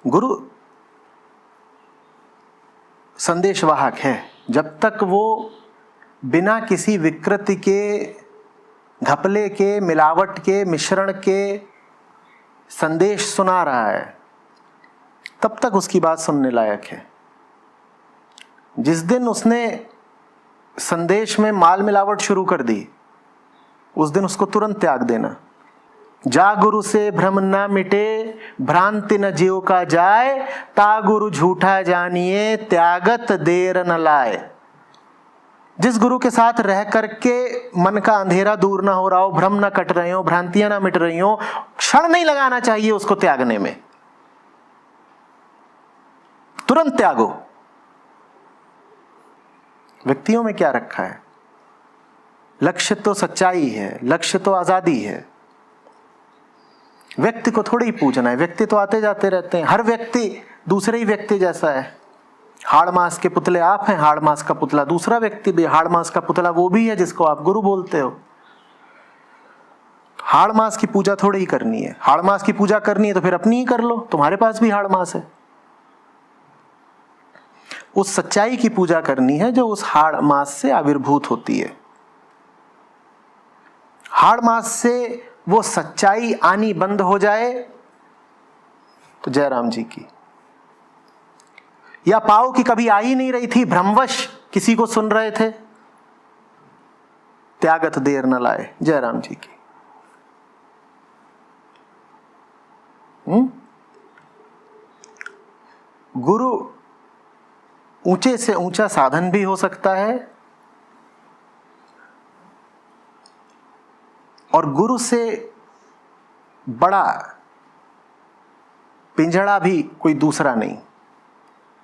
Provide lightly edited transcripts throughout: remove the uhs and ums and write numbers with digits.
गुरु संदेशवाहक है। जब तक वो बिना किसी विकृति के, घपले के, मिलावट के, मिश्रण के संदेश सुना रहा है, तब तक उसकी बात सुनने लायक है। जिस दिन उसने संदेश में माल मिलावट शुरू कर दी, उस दिन उसको तुरंत त्याग देना। जा गुरु से भ्रम न मिटे, भ्रांति न जीव का जाए, ता गुरु झूठा जानिए, त्यागत देर न लाए। जिस गुरु के साथ रह करके मन का अंधेरा दूर ना हो रहा हो, भ्रम ना कट रहे हो, भ्रांतियां ना मिट रही हो, क्षण नहीं लगाना चाहिए उसको त्यागने में। तुरंत त्यागो। व्यक्तियों में क्या रखा है? लक्ष्य तो सच्चाई है, लक्ष्य तो आजादी है। व्यक्ति को थोड़ी ही पूछना है, व्यक्ति तो आते जाते रहते हैं। हर व्यक्ति दूसरे ही व्यक्ति जैसा है। हाड़ मास के पुतले आप हैं, हाड़ मास का पुतला दूसरा व्यक्ति भी, हाड़ मास का पुतला वो भी है जिसको आप गुरु बोलते हो। हाड़ मास की पूजा थोड़ी ही करनी है। हाड़ मास की पूजा करनी है तो फिर अपनी ही कर लो, तुम्हारे पास भी हाड़ मास है। उस सच्चाई की पूजा करनी है जो उस हाड़ मास से आविर्भूत होती है। हाड़ मास से वो सच्चाई आनी बंद हो जाए तो जय राम जी की। या पाओ कि कभी आ ही नहीं रही थी, भ्रमवश किसी को सुन रहे थे, त्यागत देर न लाए, जय राम जी की। गुरु ऊंचे से ऊंचा साधन भी हो सकता है और गुरु से बड़ा पिंजड़ा भी कोई दूसरा नहीं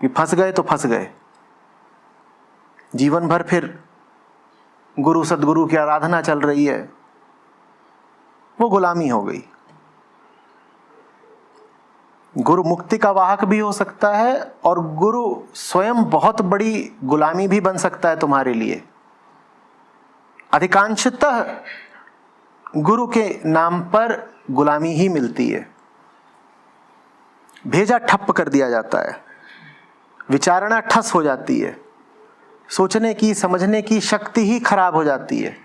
कि फंस गए तो फंस गए। जीवन भर फिर गुरु सदगुरु की आराधना चल रही है, वो गुलामी हो गई। गुरु मुक्ति का वाहक भी हो सकता है और गुरु स्वयं बहुत बड़ी गुलामी भी बन सकता है तुम्हारे लिए। अधिकांशतः गुरु के नाम पर गुलामी ही मिलती है। भेजा ठप्प कर दिया जाता है, विचारणा ठस हो जाती है, सोचने की समझने की शक्ति ही खराब हो जाती है।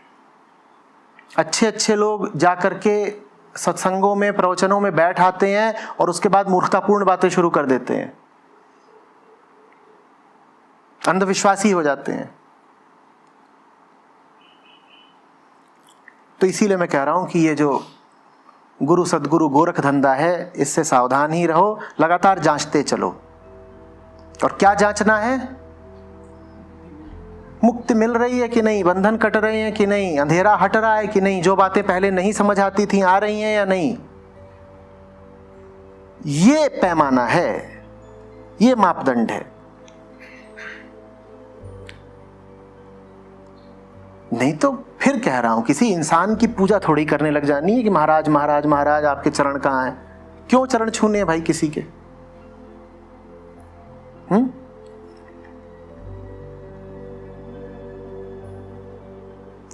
अच्छे अच्छे लोग जाकर के सत्संगों में, प्रवचनों में बैठ आते हैं और उसके बाद मूर्खतापूर्ण बातें शुरू कर देते हैं, अंधविश्वासी हो जाते हैं। तो इसीलिए मैं कह रहा हूं कि ये जो गुरु सदगुरु गोरख धंधा है, इससे सावधान ही रहो, लगातार जांचते चलो। और क्या जांचना है? मुक्ति मिल रही है कि नहीं, बंधन कट रहे हैं कि नहीं, अंधेरा हट रहा है कि नहीं, जो बातें पहले नहीं समझ आती थी आ रही हैं या नहीं। ये पैमाना है, ये मापदंड है। नहीं तो फिर कह रहा हूं, किसी इंसान की पूजा थोड़ी करने लग जानी है कि महाराज महाराज महाराज आपके चरण कहां हैं। क्यों चरण छूने हैं भाई किसी के?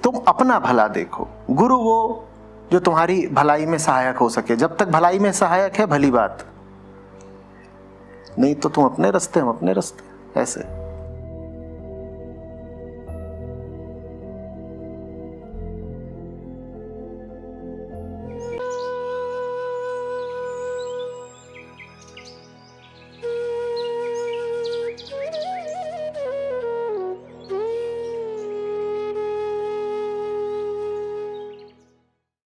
तुम अपना भला देखो। गुरु वो जो तुम्हारी भलाई में सहायक हो सके। जब तक भलाई में सहायक है भली बात, नहीं तो तुम अपने रास्ते, हम अपने रास्ते, ऐसे।